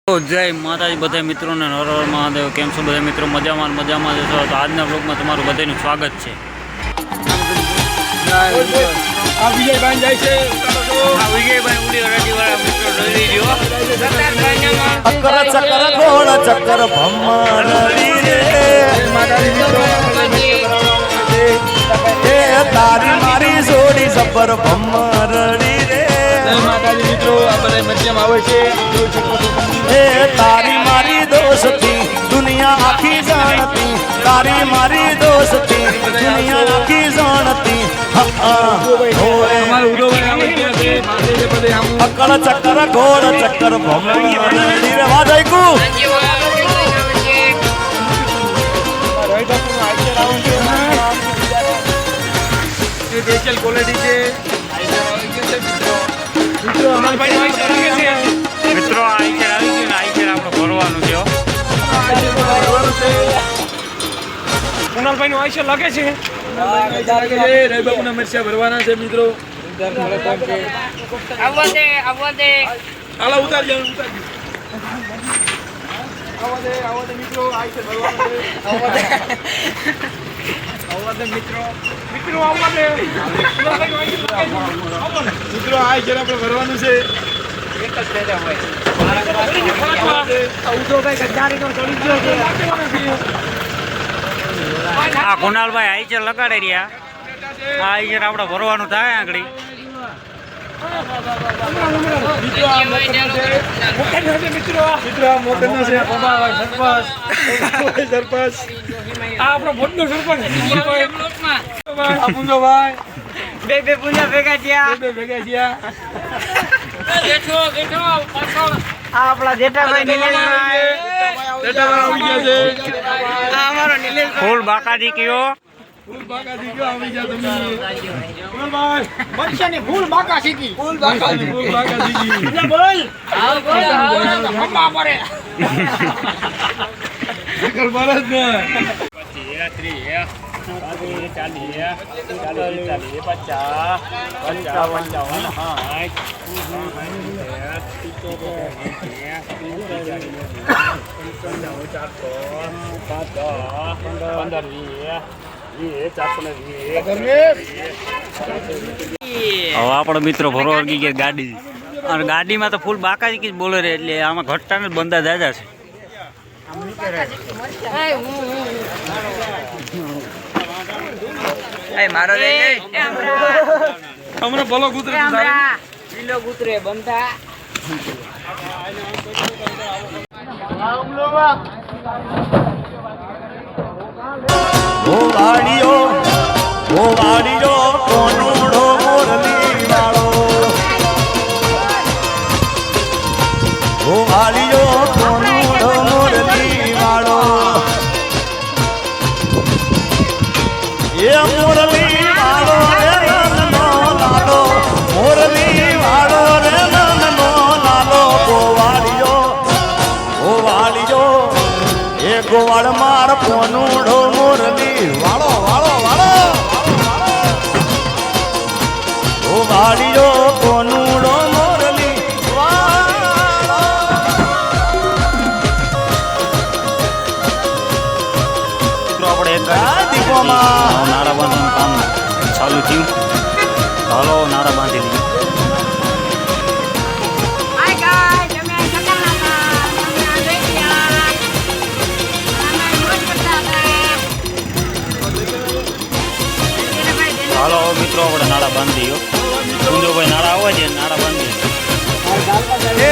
જય માતાજી બધા મિત્રોને હર હર મહાદેવ. કેમ છો બધા મિત્રો? મજામાં જશો તો આજના બ્લોગમાં તમારું બધાનું સ્વાગત છે. વિજયભાઈ જાય છે વિજયભાઈ ઉડી રજીવાળા મિત્રો ડરી ગયો. ચક્કર ચક્કર ગોળ ચક્કર ભમરડી રે તારી મારી જોડી જબર ભમરડી રે. માતાજી મિત્રો આપણે મધ્યમાં આવે છે. તારી મારી દોસ્તી દુનિયા આખી જાણતી, તારી મારી દોસ્તી દુનિયા આખી જાણતી. ચક્કર ચક્કર ગોળ ચક્કર ભમરડી રે. વાજયકુ સ્પેશિયલ ક્વોલિટી છે મિત્રો. મિત્રો આઈચર આવી ગયું ને આઈચર આપણે ભરવાનું છે. કુણાલભાઈ નું આયુષ્ય લાગે છે. રવિબાબુના મરચા ભરવાના છે મિત્રો. આવવા દે હાલો ઉતાર જાવ આવા દે મિત્રો. આયુષ્ય ભરવાનું છે. આવવા દે મિત્રો આવવા દે મિત્રો. આયુષ્ય આપણે ભરવાનું છે. આ કુણાલભાઈ આઈચર લગાડે રહ્યા. આ આઈચર આપણે ભરવાનું થાય આગળ. બે પૂજા ભેગા થયા. આપણા જેઠાભાઈ નિલેશભાઈ. અમારો નિલેશભાઈ ફૂલ બાકાજી કયો. ફૂલ બાકા શીખી. હવે આપણો મિત્રો ભરવા વળગી ગયા ગાડી. અને ગાડીમાં તો ફૂલ બાકાજી કી જ બોલે રે, એટલે આમાં ઘટતા ને બંધા દાદા છે. મારો હમણાં ભલો કૂતરે લીલો કૂતરે બનતા. ઓ વાડીઓ કોનુડો મોરલી વાળો. ઓ વાડીઓ કોનુડો મોરલી વાળો. એ મોરલી વાળો રે નનો લાલો, મોરલી વાળો રે નનો લાલો. ઓ વાડીઓ એ ગોવાળ માર કોનુડો મોરલી વાળો વાળો વાળો. ઓ વાડીઓ કોનુડો મોરલી વાળો. મિત્રો આપણે એક દીપોમાં નારા બાંધવાનું કામ ચાલુ થયું. હાલો નારા બાંધી લઈએ. હાલો મિત્રો આપણે નાળા બાંધી દઈએ. કુંજોભાઈ નાળા આવે છે, નાળા બાંધી. એ